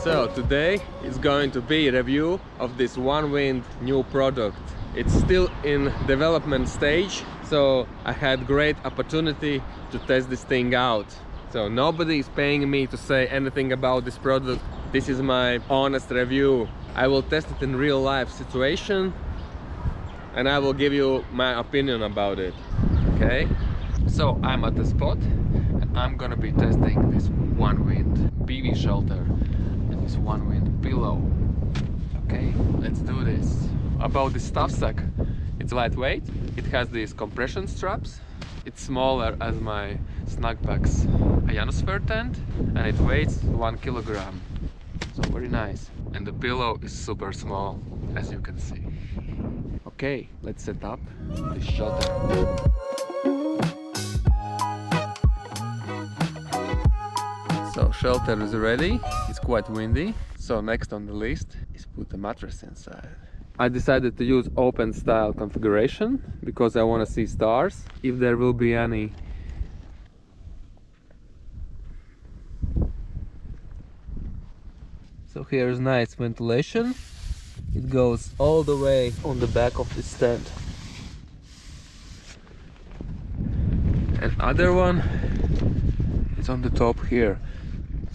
So today is going to be a review of this Onewind new product. It's still in development stage, so I had great opportunity to test this thing out. So nobody is paying me to say anything about this product. This is my honest review. I will test it in real life situation and I will give you my opinion about it. Okay? So I'm at the spot and I'm gonna be testing this Onewind Bivy shelter. This Onewind pillow. Okay, let's do this. About the stuff sack, it's lightweight. It has these compression straps. It's smaller as my Snugpack's ionosphere tent, and it weighs 1 kilogram. So very nice. And the pillow is super small, as you can see. Okay, let's set up this shelter. So shelter is ready. It's quite windy. So next on the list is put the mattress inside. I decided to use open style configuration because I want to see stars, if there will be any. So here is nice ventilation. It goes all the way on the back of this tent. And other one is on the top here.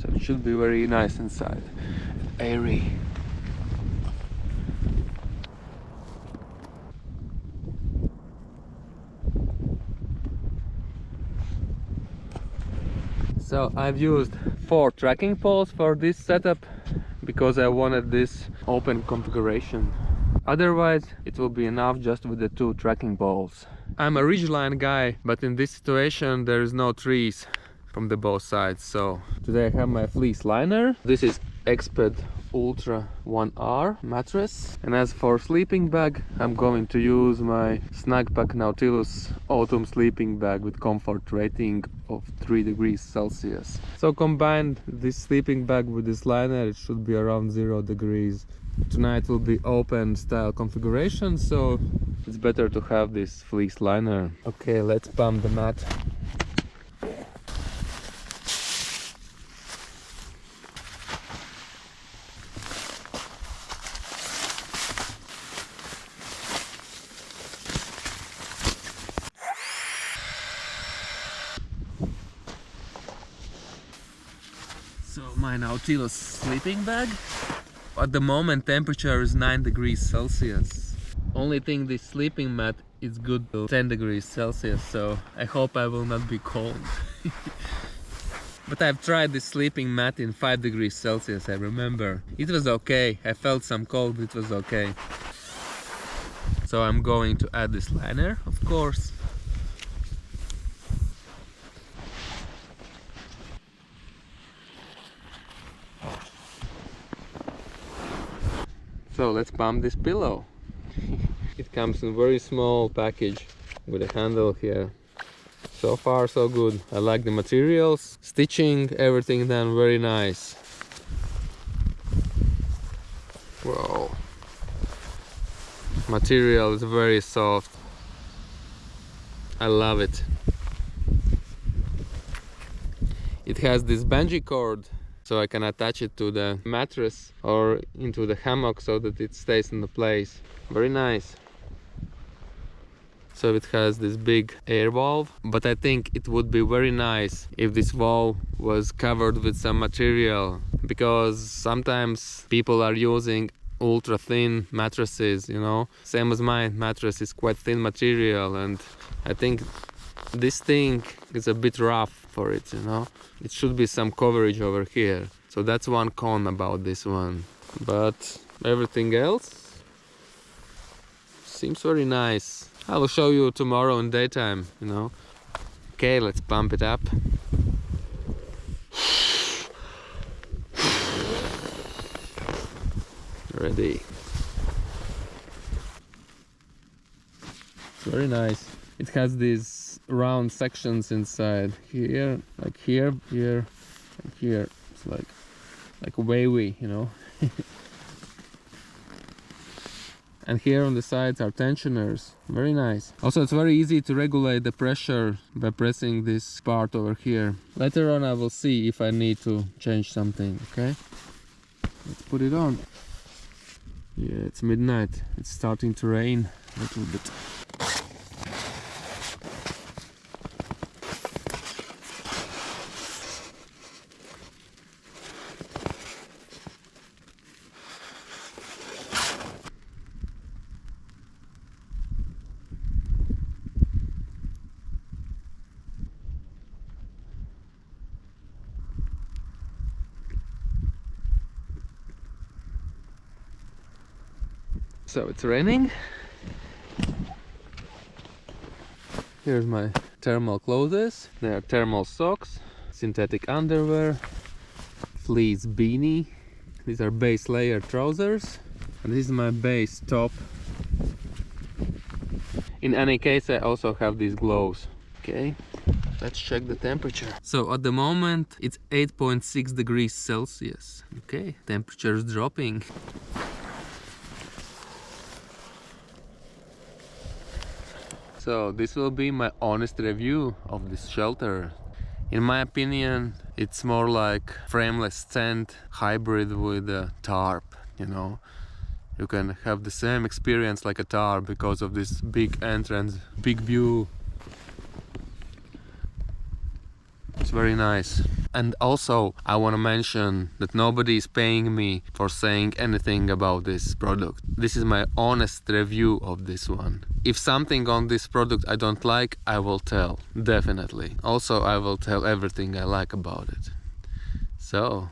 So it should be very nice inside, airy. So I've used 4 tracking poles for this setup because I wanted this open configuration. Otherwise it will be enough just with the 2 tracking poles. I'm a ridgeline guy, but in this situation there is no trees from the both sides. So today I have my fleece liner. This is Exped Ultra 1R mattress, and as for sleeping bag, I'm going to use my Snugpack Nautilus autumn sleeping bag with comfort rating of 3 degrees Celsius. So combined this sleeping bag with this liner, it should be around 0 degrees. Tonight will be open style configuration, so it's better to have this fleece liner. Okay, let's pump the mat. So my Nautilus sleeping bag. At the moment temperature is 9 degrees Celsius. Only thing, this sleeping mat is good to 10 degrees Celsius, so I hope I will not be cold. But I've tried this sleeping mat in 5 degrees Celsius, I remember. It was okay. I felt some cold, but it was okay. So I'm going to add this liner, of course. So let's pump this pillow. It comes in a very small package with a handle here. So far so good. I like the materials, stitching, everything done very nice. Wow. Material is very soft. I love it. It has this bungee cord, so I can attach it to the mattress or into the hammock so that it stays in the place. Very nice. So it has this big air valve, but I think it would be very nice if this valve was covered with some material, because sometimes people are using ultra thin mattresses, you know. Same as my mattress is quite thin material, and I think this thing is a bit rough for it, you know. It should be some coverage over here. So that's one con about this one. But everything else seems very nice. I will show you tomorrow in daytime, you know. Okay, let's pump it up. Ready. It's very nice. It has these round sections inside here, like here, here, and here. It's like wavy, you know. And here on the sides are tensioners. Very nice. Also, it's very easy to regulate the pressure by pressing this part over here. Later on I will see if I need to change something, okay? Let's put it on. Yeah, it's midnight. It's starting to rain a little bit. So it's raining. Here's my thermal clothes. There are thermal socks, synthetic underwear, fleece beanie. These are base layer trousers. And this is my base top. In any case, I also have these gloves. Okay, let's check the temperature. So at the moment it's 8.6 degrees Celsius. Okay, temperature is dropping. So this will be my honest review of this shelter. In my opinion, it's more like frameless tent hybrid with a tarp, you know. You can have the same experience like a tarp because of this big entrance, big view. It's very nice. And also I want to mention that nobody is paying me for saying anything about this product. This is my honest review of this one. If something on this product I don't like, I will tell, definitely. Also, I will tell everything I like about it. So,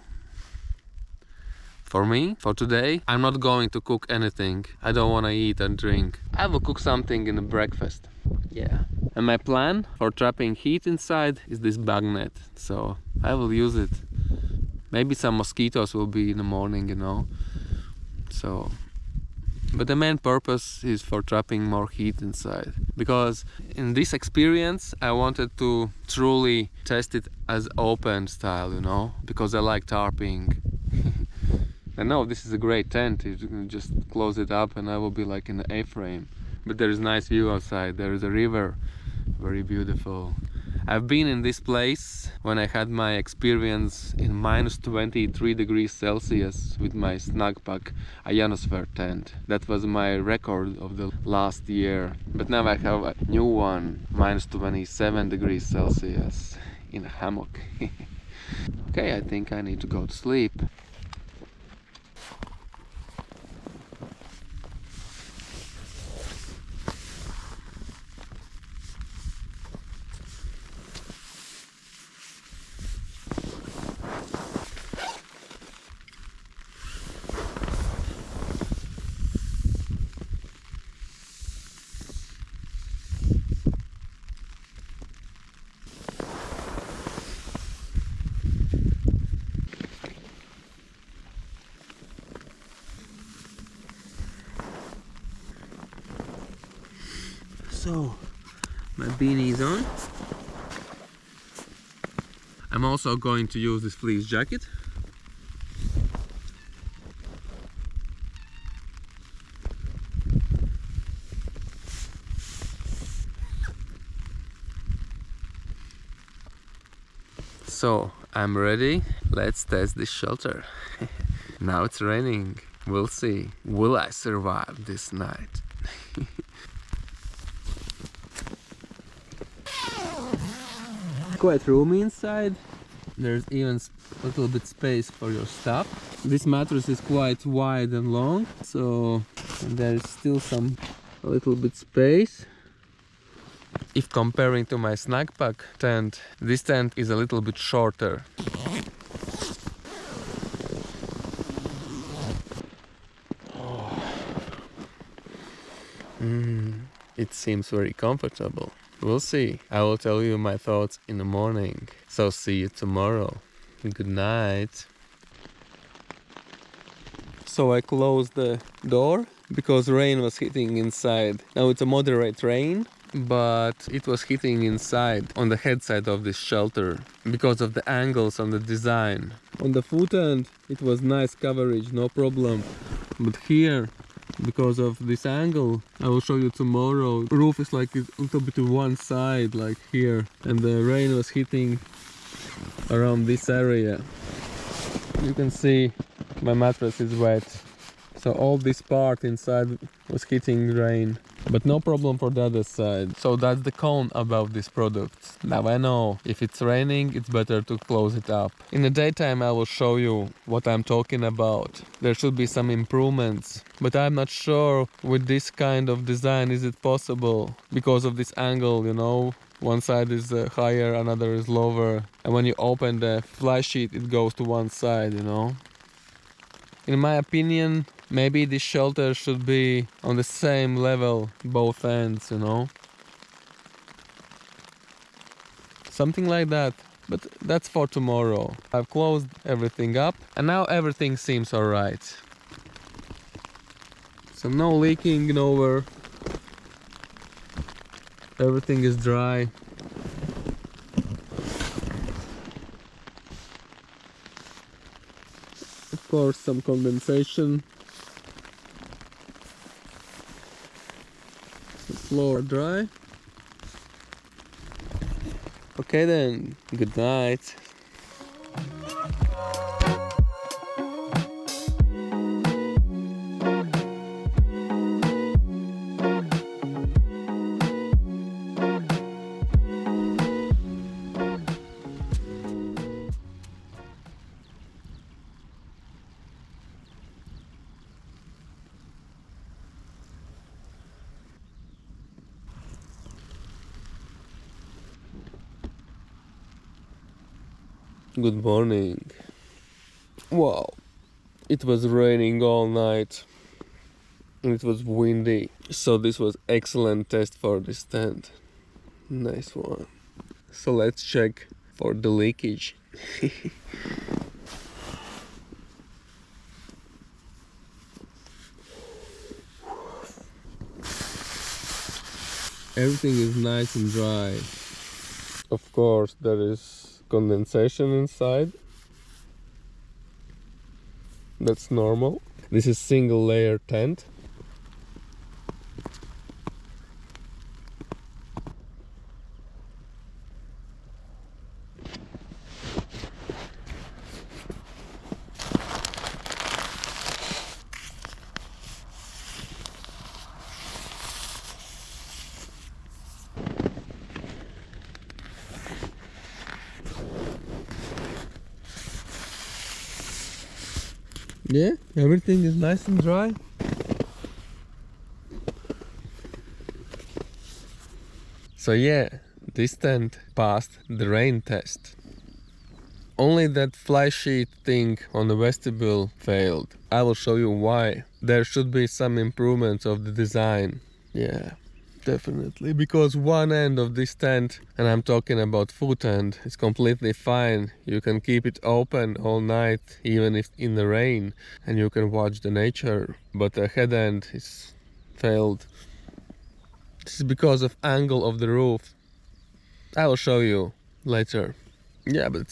for me, for today, I'm not going to cook anything. I don't want to eat and drink. I will cook something in the breakfast. Yeah. And my plan for trapping heat inside is this bug net. So I will use it. Maybe some mosquitoes will be in the morning, you know. So, but the main purpose is for trapping more heat inside. Because in this experience, I wanted to truly test it as open style, you know. Because I like tarping. I know this is a great tent. You can just close it up and I will be like in an A-frame. But there is nice view outside. There is a river, very beautiful. I've been in this place when I had my experience in minus 23 degrees Celsius with my Snugpack ionosphere tent. That was my record of the last year. But now I have a new one, minus 27 degrees Celsius in a hammock. Okay, I think I need to go to sleep. So, my beanie is on. I'm also going to use this fleece jacket. So, I'm ready. Let's test this shelter. Now it's raining. We'll see. Will I survive this night? Quite roomy inside. There's even a little bit space for your stuff. This mattress is quite wide and long, so there's still a little bit space. If comparing to my Snugpack tent, this tent is a little bit shorter. It seems very comfortable. We'll see. I will tell you my thoughts in the morning. So see you tomorrow. Good night. So I closed the door because rain was hitting inside. Now it's a moderate rain, but it was hitting inside on the head side of this shelter because of the angles on the design. On the foot end it was nice coverage, no problem. But here because of this angle. I will show you tomorrow. Roof is like a little bit to one side, like here, and the rain was hitting around this area. You can see my mattress is wet, so all this part inside was hitting rain, but no problem for the other side. So that's the con about this product. Now I know if it's raining, it's better to close it up. In the daytime I will show you what I'm talking about. There should be some improvements, but I'm not sure with this kind of design is it possible because of this angle, you know. One side is higher, another is lower, and when you open the fly sheet it goes to one side, you know. In my opinion, maybe this shelter should be on the same level, both ends, you know. Something like that, but that's for tomorrow. I've closed everything up and now everything seems alright. So no leaking nowhere. Everything is dry. Of course, some condensation. The floor dry. Okay then, good night. Good morning. Wow, it was raining all night and it was windy, so this was excellent test for this tent. Nice one. So let's check for the leakage. Everything is nice and dry. Of course there is condensation inside. That's normal. This is single layer tent. Yeah, everything is nice and dry. So yeah, this tent passed the rain test. Only that fly sheet thing on the vestibule failed. I will show you why. There should be some improvements of the design. Yeah, definitely. Because one end of this tent, and I'm talking about foot end, is completely fine. You can keep it open all night, even if in the rain, and you can watch the nature. But the head end is failed. This is because of angle of the roof. I will show you later. Yeah, but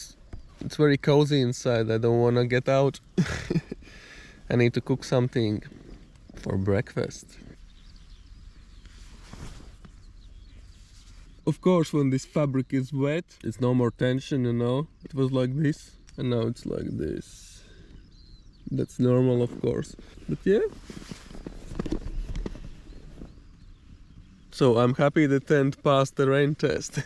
it's very cozy inside. I don't want to get out. I need to cook something for breakfast. Of course, when this fabric is wet, it's no more tension, you know. It was like this, and now it's like this. That's normal, of course. But yeah. So I'm happy the tent passed the rain test.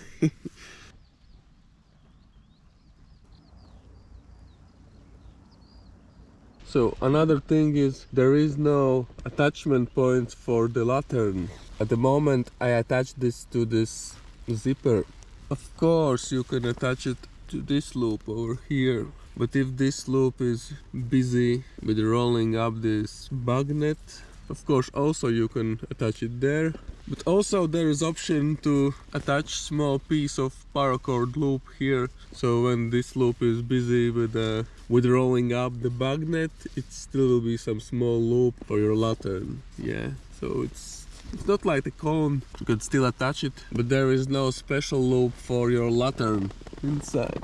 So another thing is there is no attachment point for the lantern. At the moment I attach this to this zipper. Of course you can attach it to this loop over here. But if this loop is busy with rolling up this magnet, of course also you can attach it there. But also there is option to attach small piece of paracord loop here. So when this loop is busy with rolling up the magnet, it still will be some small loop for your lantern. Yeah, so it's not like the cone, you can still attach it, but there is no special loop for your lantern inside.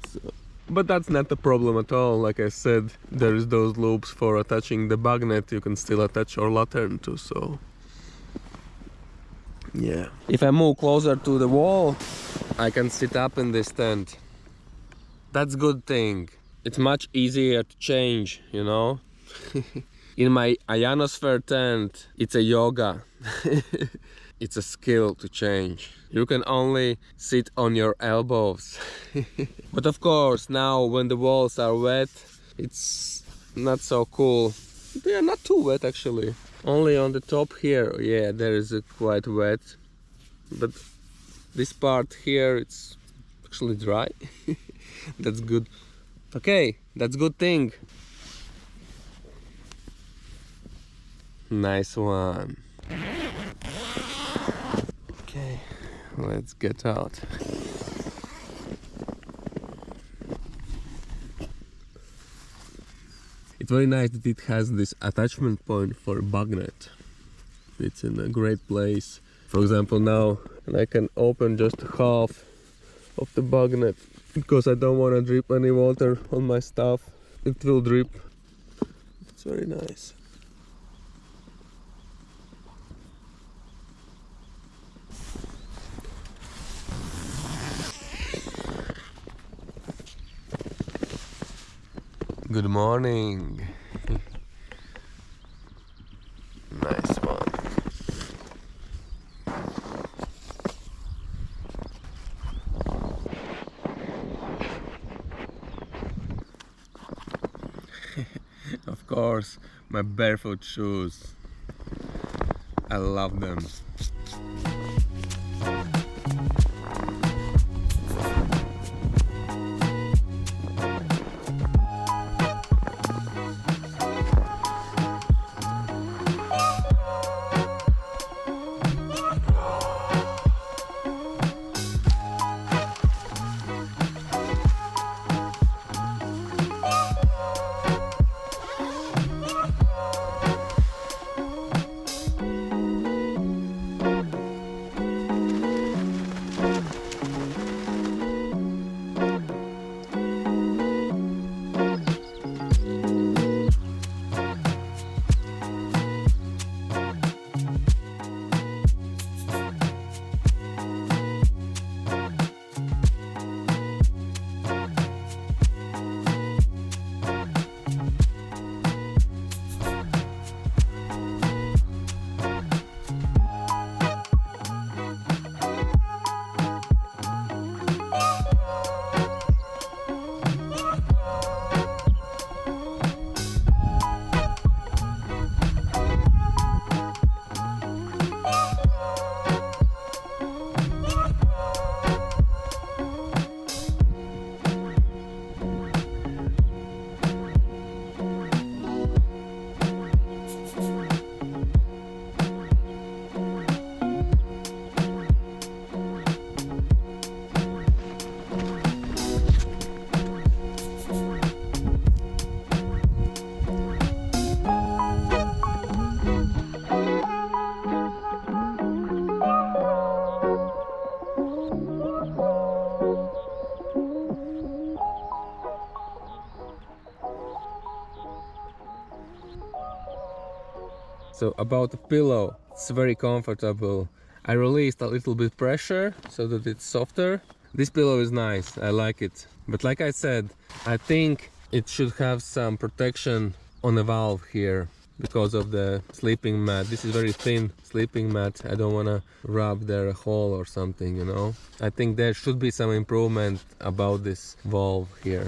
So But that's not the problem at all. Like I said, there is those loops for attaching the bug net. You can still attach your lantern too, so yeah. If I move closer to the wall, I can sit up in this tent. That's good thing. It's much easier to change, you know. In my ionosphere tent, it's a yoga. It's a skill to change. You can only sit on your elbows. But of course, now when the walls are wet, it's not so cool. They are not too wet actually. Only on the top here, yeah, there is a quite wet. But this part here, it's actually dry. That's good. Okay, that's good thing. Nice one. Okay, let's get out. It's very nice that it has this attachment point for bug net. It's in a great place. For example, now I can open just half of the bug net because I don't want to drip any water on my stuff. It will drip. It's very nice. Good morning. Nice one. Of course, my barefoot shoes. I love them. So about the pillow, it's very comfortable. I released a little bit pressure so that it's softer. This pillow is nice, I like it. But like I said, I think it should have some protection on the valve here because of the sleeping mat. This is very thin sleeping mat. I don't want to rub there a hole or something, you know. I think there should be some improvement about this valve here.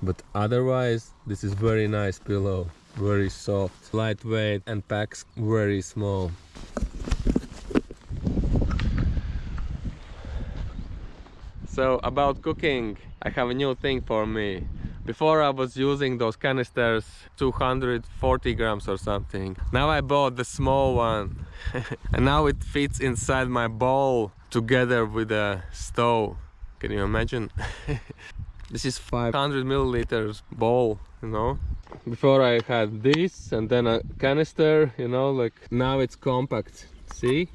But otherwise, this is very nice pillow. Very soft, lightweight, and packs very small. So about cooking, I have a new thing for me. Before I was using those canisters, 240 grams or something. Now I bought the small one and now it fits inside my bowl together with a stove. Can you imagine? This is 500 milliliters bowl, you know. Before I had this and then a canister, you know, like now it's compact. See?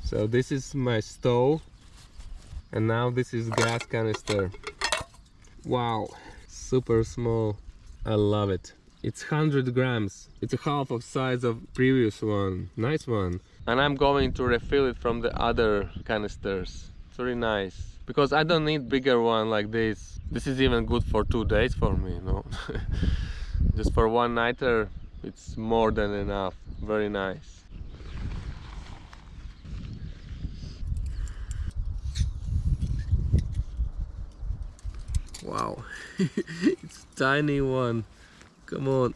So this is my stove and now this is gas canister. Wow, super small. I love it. It's 100 grams. It's a half of size of previous one. Nice one. And I'm going to refill it from the other canisters. It's really nice. Because I don't need bigger one like this. This is even good for 2 days for me, you know. Just for one nighter, it's more than enough. Very nice. Wow, it's a tiny one. Come on.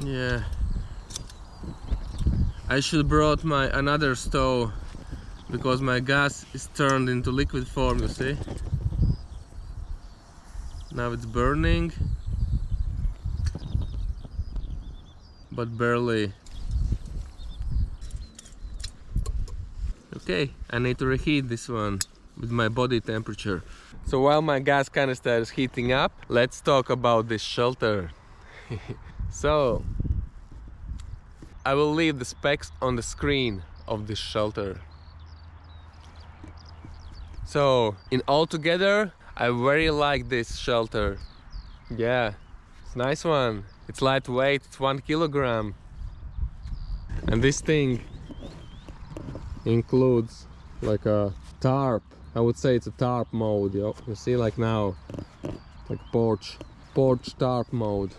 Yeah, I should brought my another stove because my gas is turned into liquid form, you see. Now it's burning, but barely. Okay, I need to reheat this one with my body temperature. So while my gas canister is heating up, let's talk about this shelter. So I will leave the specs on the screen of this shelter. So in altogether, I very like this shelter. Yeah, it's a nice one. It's lightweight, it's 1 kilogram. And this thing includes like a tarp. I would say it's a tarp mode. You see, like now, like porch tarp mode.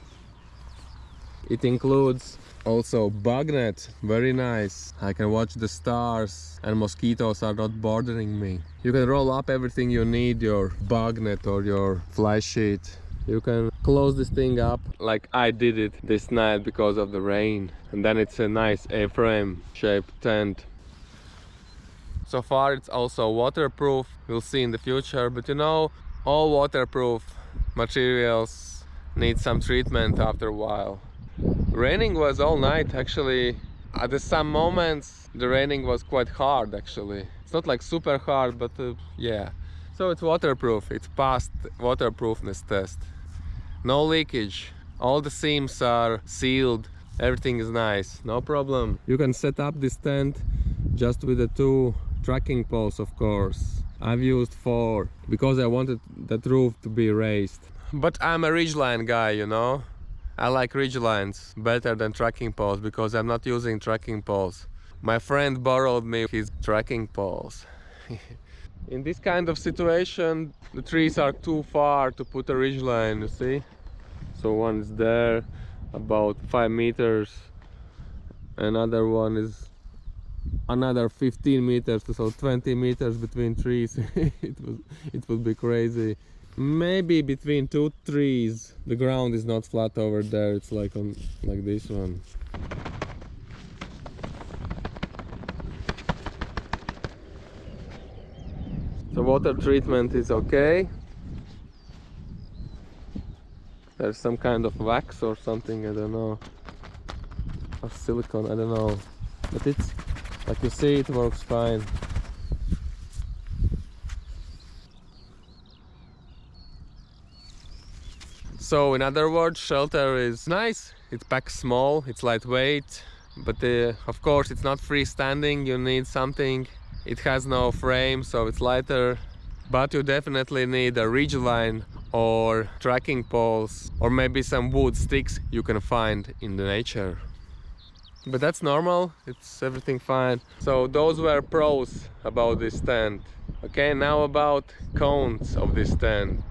It includes also bug net, very nice. I can watch the stars and mosquitoes are not bothering me. You can roll up everything you need, your bug net or your fly sheet. You can close this thing up like I did it this night because of the rain. And then it's a nice A-frame shaped tent. So far it's also waterproof, we'll see in the future, but you know, all waterproof materials need some treatment after a while. Raining was all night actually. At some moments the raining was quite hard actually. It's not like super hard, but yeah. So it's waterproof, it's passed waterproofness test. No leakage, all the seams are sealed, everything is nice, no problem. You can set up this tent just with the 2 tracking poles, of course. I've used 4 because I wanted that roof to be raised. But I'm a ridgeline guy, you know. I like ridgelines better than tracking poles because I'm not using tracking poles. My friend borrowed me his tracking poles. In this kind of situation, the trees are too far to put a ridgeline, you see. So one is there, about 5 meters. Another one is another 15 meters, so 20 meters between trees. It would be crazy. Maybe between 2 trees. The ground is not flat over there, it's like on like this one. So water treatment is okay. There's some kind of wax or something, I don't know, or silicone, I don't know, but it's like you see, it works fine. So in other words, shelter is nice. It packs small, it's lightweight, but of course it's not freestanding. You need something. It has no frame, so it's lighter. But you definitely need a ridgeline or tracking poles, or maybe some wood sticks you can find in the nature. But that's normal, it's everything fine. So those were pros about this tent. Okay, now about cons of this tent.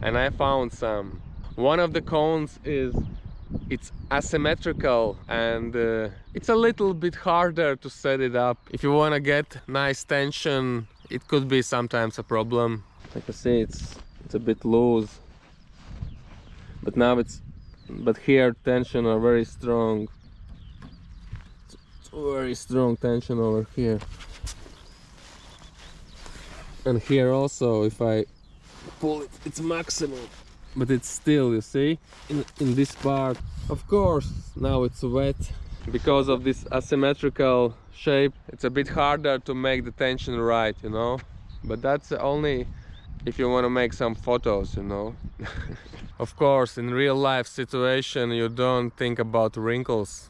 And I found some. One of the cons is it's asymmetrical and it's a little bit harder to set it up. If you want to get nice tension, it could be sometimes a problem. Like I say, it's a bit loose. But now but here tension are very strong. It's very strong tension over here. And here also, if I pull it, it's maximum. But it's still, you see, in this part. Of course, now it's wet. Because of this asymmetrical shape, it's a bit harder to make the tension right, you know. But that's only if you want to make some photos, you know. Of course, in real life situation, you don't think about wrinkles.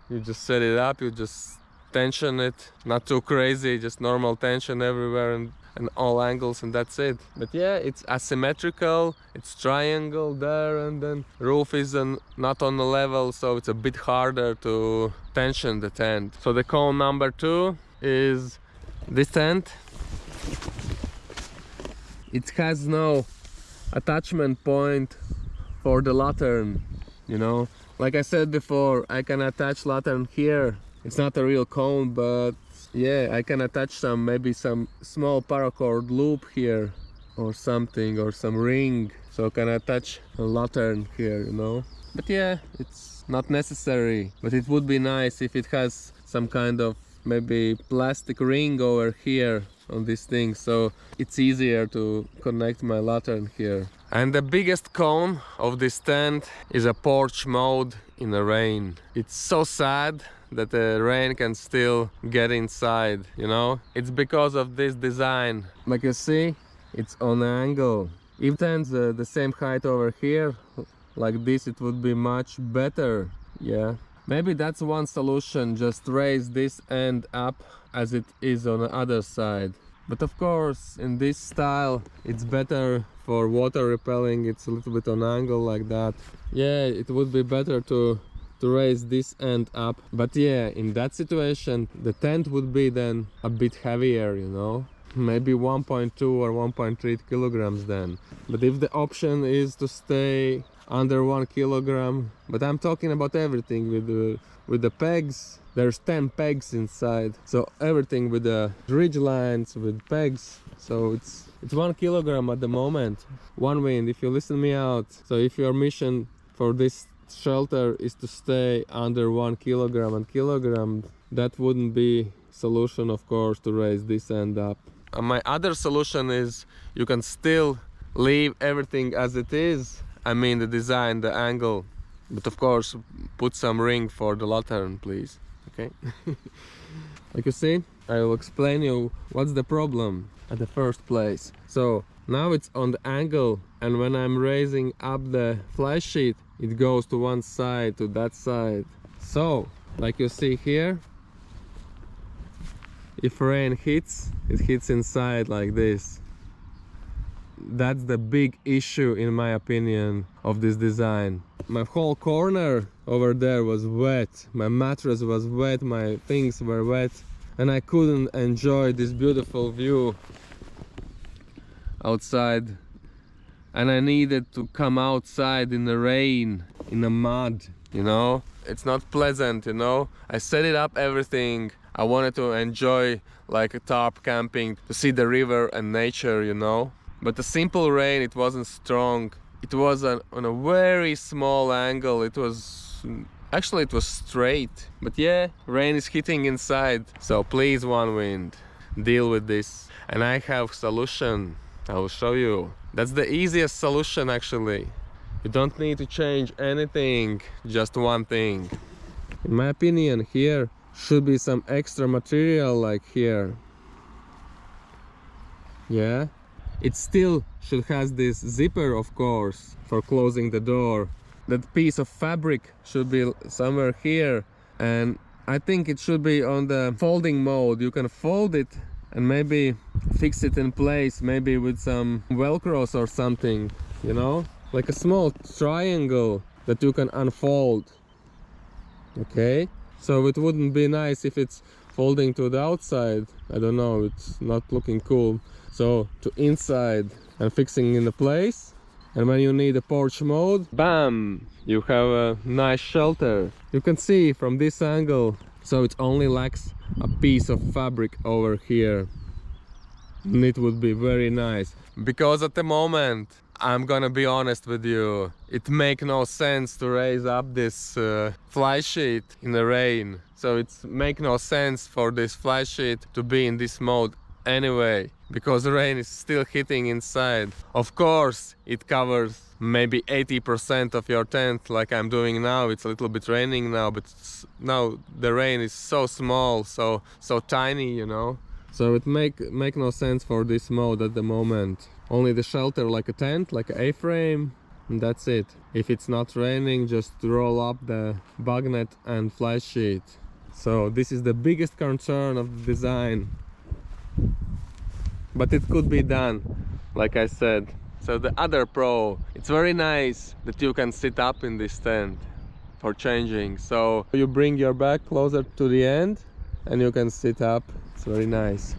You just set it up, you just tension it, not too crazy, just normal tension everywhere and all angles, and that's it. But yeah, it's asymmetrical, it's triangle there, and then roof is not on the level, so it's a bit harder to tension the tent. So the cone number 2 is this tent. It has no attachment point for the lantern, you know. Like I said before, I can attach lantern here. It's not a real cone, but yeah, I can attach maybe some small paracord loop here or something, or some ring, so I can attach a lantern here, you know. But yeah, it's not necessary, but it would be nice if it has some kind of maybe plastic ring over here on this thing, so it's easier to connect my lantern here. And the biggest con of this tent is a porch mode in the rain. It's so sad that the rain can still get inside, you know. It's because of this design. Like you see, it's on an angle. If tent's the same height over here, like this, it would be much better. Yeah, maybe that's one solution, just raise this end up as it is on the other side. But of course, in this style, it's better for water repelling. It's a little bit on angle like that. Yeah, it would be better to raise this end up. But yeah, in that situation, the tent would be then a bit heavier, you know. Maybe 1.2 or 1.3 kilograms then. But if the option is to stay under 1 kilogram, but I'm talking about everything with the pegs. There's 10 pegs inside, so everything with the ridge lines, with pegs. So it's 1 kilogram at the moment. Onewind, if you listen me out. So if your mission for this shelter is to stay under 1 kilogram and kilogram, that wouldn't be solution, of course, to raise this end up. My other solution is you can still leave everything as it is. I mean the design, the angle, but of course put some ring for the lantern, please. Okay. Like you see, I will explain you what's the problem at the first place. So now it's on the angle, and when I'm raising up the fly sheet, it goes to one side, to that side. So like you see here, if rain hits, it hits inside like this. That's the big issue, in my opinion, of this design. My whole corner over there was wet, my mattress was wet, my things were wet, and I couldn't enjoy this beautiful view outside. And I needed to come outside in the rain, in the mud, you know. It's not pleasant, you know. I set it up, everything. I wanted to enjoy like a tarp camping, to see the river and nature, you know. But the simple rain, it wasn't strong. It was on a very small angle. It was actually, it was straight. But yeah, rain is hitting inside. So please, Onewind, deal with this. And I have solution. I will show you. That's the easiest solution, actually. You don't need to change anything, just one thing. In my opinion, here should be some extra material, like here. Yeah. It still should have this zipper, of course, for closing the door. That piece of fabric should be somewhere here, and I think it should be on the folding mode. You can fold it and maybe fix it in place, maybe with some velcros or something, you know, like a small triangle that you can unfold. Okay, so it wouldn't be nice if it's folding to the outside. I don't know, it's not looking cool. So to inside and fixing in the place, and when you need a porch mode, bam, you have a nice shelter. You can see from this angle, so it only lacks a piece of fabric over here, and it would be very nice. Because at the moment, I'm gonna be honest with you, it makes no sense to raise up this fly sheet in the rain. So it's make no sense for this fly sheet to be in this mode anyway. because the rain is still hitting inside. Of course, it covers maybe 80% of your tent, like I'm doing now. It's a little bit raining now, but now the rain is so small, so tiny, you know. So it make no sense for this mode at the moment. Only the shelter like a tent, like an A-frame, and that's it. If it's not raining, just roll up the bug net and fly sheet. So this is the biggest concern of the design. But it could be done, like I said. So the other pro, it's very nice that you can sit up in this tent for changing. So you bring your back closer to the end and you can sit up. It's very nice.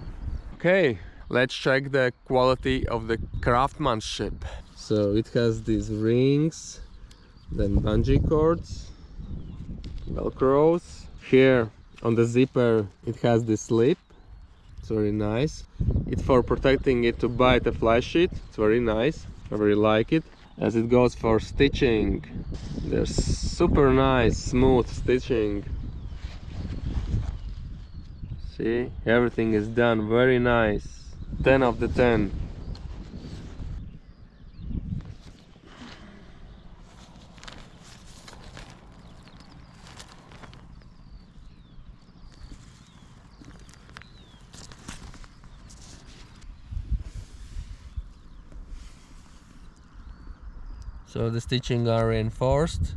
Okay, let's check the quality of the craftsmanship. So it has these rings, then bungee cords, velcros. Here on the zipper it has this slip. It's very nice. It's for protecting it to bite a fly sheet. It's very nice. I really like it. As it goes for stitching, there's super nice smooth stitching. See, everything is done very nice. 10 of the 10. So the stitching are reinforced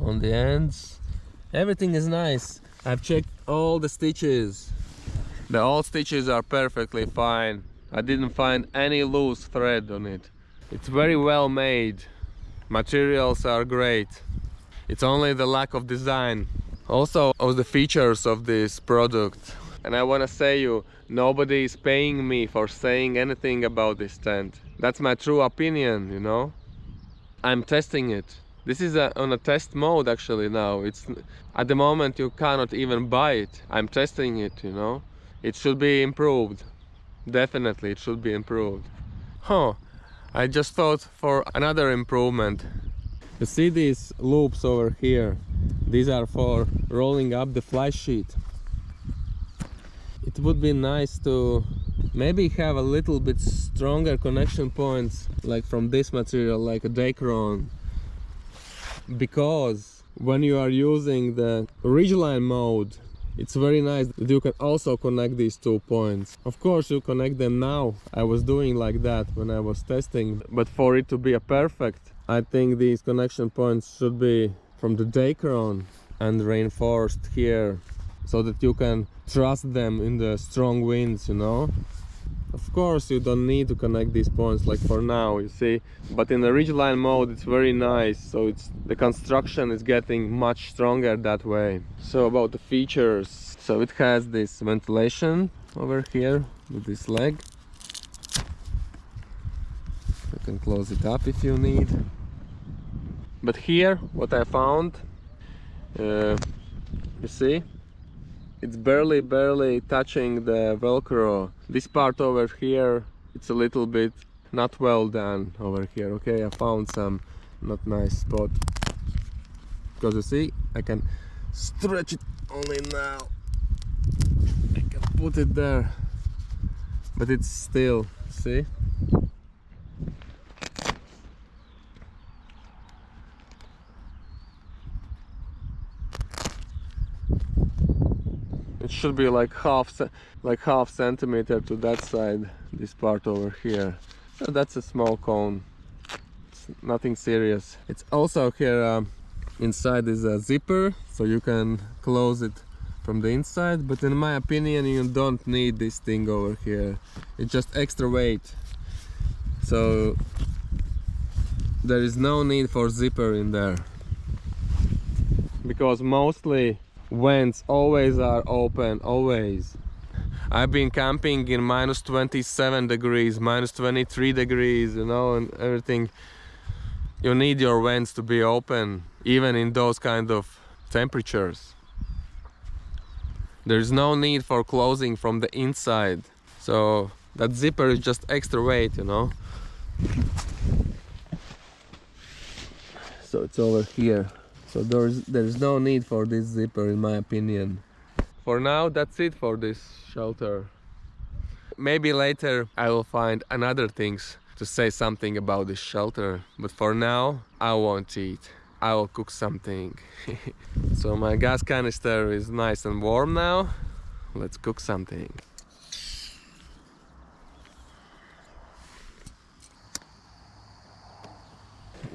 on the ends. Everything is nice. I've checked all the stitches. The all stitches are perfectly fine. I didn't find any loose thread on it. It's very well made. Materials are great. It's only the lack of design. Also of the features of this product. And I want to say you, nobody is paying me for saying anything about this tent. That's my true opinion, you know. I'm testing it. This is on a test mode actually now. It's at the moment you cannot even buy it. I'm testing it, you know. It should be improved. Definitely it should be improved. I just thought for another improvement. You see these loops over here? These are for rolling up the fly sheet. It would be nice to maybe have a little bit stronger connection points, like from this material, like a Dacron, because when you are using the ridgeline mode, it's very nice that you can also connect these 2 points. Of course you connect them now. I was doing like that when I was testing, but for it to be a perfect, I think these connection points should be from the Dacron and reinforced here, so that you can trust them in the strong winds, you know. Of course you don't need to connect these points like for now, you see, but in the ridgeline mode it's very nice, so the construction is getting much stronger that way. So about the features, so it has this ventilation over here with this leg. You can close it up if you need. But here what I found, you see, it's barely touching the Velcro. This part over here, it's a little bit not well done over here. Okay, I found some not nice spot. Because you see, I can stretch it only now. I can put it there, but it's still, see? It should be like half centimeter to that side, this part over here. So that's a small cone. It's nothing serious. It's also here inside is a zipper, so you can close it from the inside. But in my opinion, you don't need this thing over here. It's just extra weight. So there is no need for zipper in there, because mostly vents always are open, always. I've been camping in minus 27 degrees, minus 23 degrees, you know, and everything. You need your vents to be open, even in those kind of temperatures. There is no need for closing from the inside. So that zipper is just extra weight, you know. So it's over here. So there's no need for this zipper in my opinion. For now, that's it for this shelter. Maybe later I will find another things to say something about this shelter, but for now I won't eat. I will cook something. So my gas canister is nice and warm now. Let's cook something.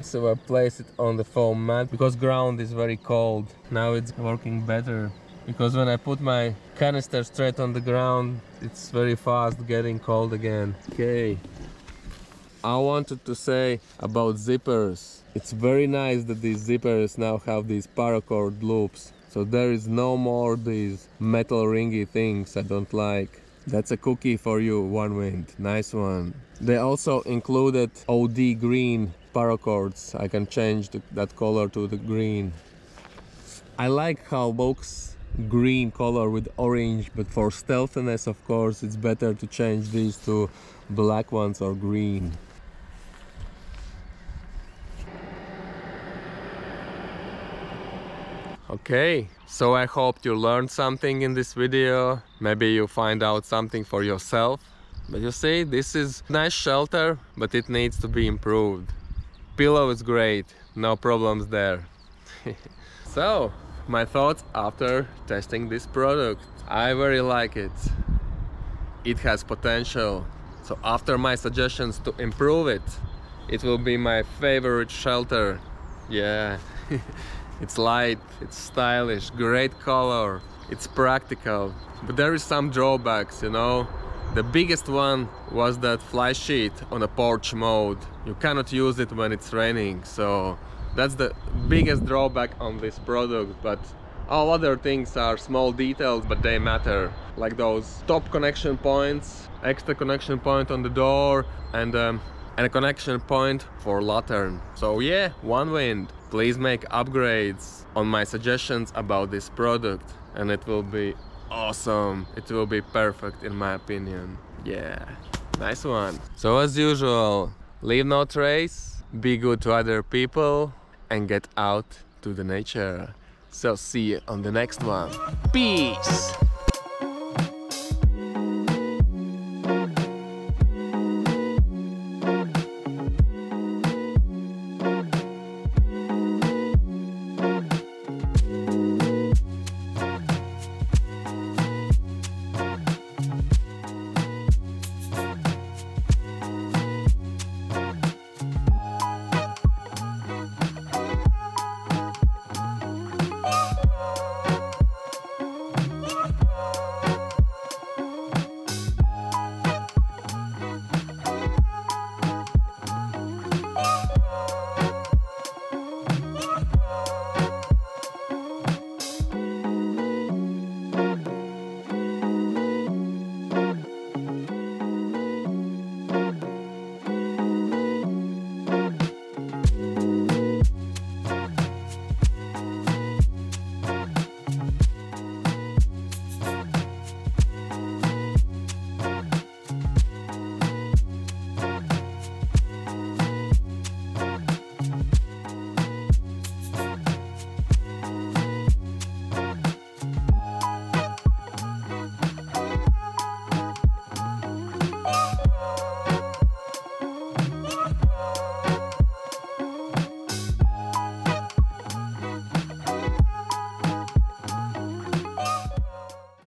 So I place it on the foam mat because ground is very cold. Now it's working better because when I put my canister straight on the ground, it's very fast getting cold again. Okay. I wanted to say about zippers. It's very nice that these zippers now have these paracord loops. So there is no more these metal ringy things I don't like. That's a cookie for you, Onewind. Nice one. They also included OD green paracords. I can change that color to the green. I like how looks green color with orange, but for stealthiness, of course, it's better to change these to black ones or green. Okay, so I hope you learned something in this video. Maybe you find out something for yourself. But you see, this is nice shelter, but it needs to be improved. Pillow is great, no problems there. So, my thoughts after testing this product. I very like it. It has potential. So after my suggestions to improve it, it will be my favorite shelter. Yeah. It's light, it's stylish, great color, it's practical. But there is some drawbacks, you know. The biggest one was that fly sheet on a porch mode. You cannot use it when it's raining, so that's the biggest drawback on this product. But all other things are small details, but they matter. Like those top connection points, extra connection point on the door, and a connection point for lantern. So yeah, Onewind, please make upgrades on my suggestions about this product and it will be awesome. It will be perfect in my opinion. Yeah, nice one. So as usual, leave no trace, be good to other people and get out to the nature. So see you on the next one. Peace!